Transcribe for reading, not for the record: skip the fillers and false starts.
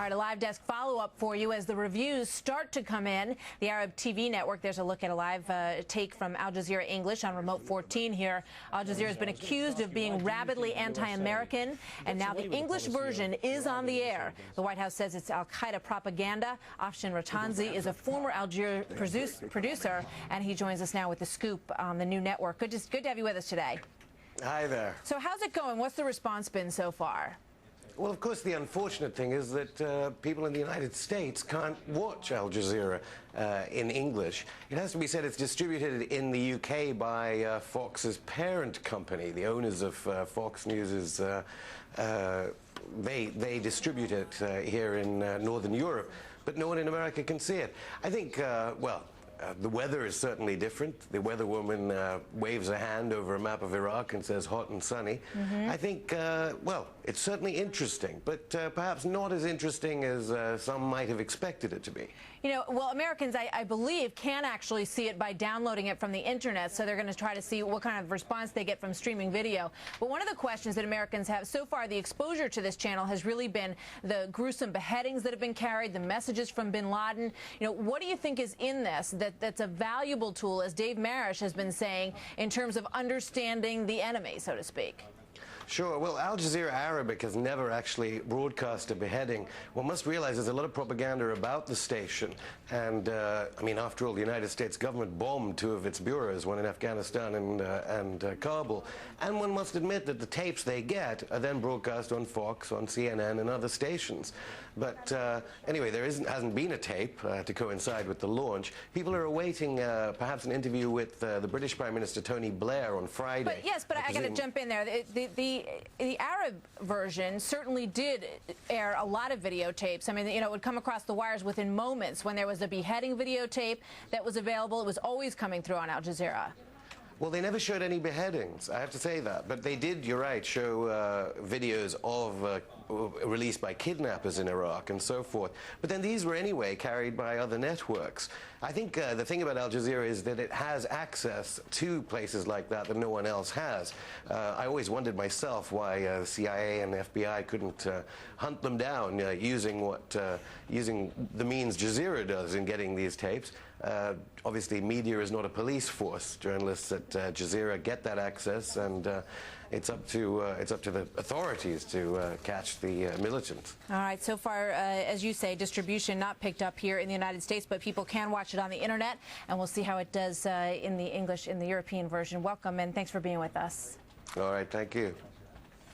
right, a live desk follow-up for you as the reviews start to come in. The Arab TV network, there's a look at a live take from Al Jazeera English on Remote 14 here. Al Jazeera has been accused of being rabidly anti-American, and now the English version is on the air. The White House says it's al-Qaeda propaganda. Afshin Rattansi is a former Al Jazeera producer, and he joins us now with the scoop on the new network. Good to have you with us today. Hi there. So how's it going? What's the response been so far? Well, of course, the unfortunate thing is that people in the United States can't watch Al Jazeera in English. It has to be said it's distributed in the UK by Fox's parent company. The owners of Fox News they distribute it here in Northern Europe, but no one in America can see it. I think, the weather is certainly different. The weather woman waves a hand over a map of Iraq and says hot and sunny. I think, it's certainly interesting, but perhaps not as interesting as some might have expected it to be. You know, well, Americans, I believe, can actually see it by downloading it from the internet, so they're going to try to see what kind of response they get from streaming video. But one of the questions that Americans have so far, the exposure to this channel has really been the gruesome beheadings that have been carried, the messages from bin Laden. You know, what do you think is in this that's a valuable tool, as Dave Marish has been saying, in terms of understanding the enemy, so to speak? Sure. Well, Al Jazeera Arabic has never actually broadcast a beheading. One must realize there's a lot of propaganda about the station. And, I mean, after all, the United States government bombed two of its bureaus, one in Afghanistan and Kabul. And one must admit that the tapes they get are then broadcast on Fox, on CNN, and other stations. But anyway, there hasn't been a tape to coincide with the launch. People are awaiting perhaps an interview with the British Prime Minister Tony Blair on Friday. But yes, but I got to jump in there. The Arab version certainly did air a lot of videotapes. I mean, you know, it would come across the wires within moments. When there was a beheading videotape that was available, it was always coming through on Al Jazeera. Well, they never showed any beheadings, I have to say that. But they did, you're right, show videos of released by kidnappers in Iraq and so forth. But then these were anyway carried by other networks. I think the thing about Al Jazeera is that it has access to places like that no one else has. I always wondered myself why the CIA and the FBI couldn't hunt them down using the means Jazeera does in getting these tapes. Obviously, media is not a police force. Journalists at Jazeera get that access, and it's up to the authorities to catch the militants. All right. So far, as you say, distribution not picked up here in the United States, but people can watch it on the internet, and we'll see how it does in the English, in the European version. Welcome, and thanks for being with us. All right. Thank you.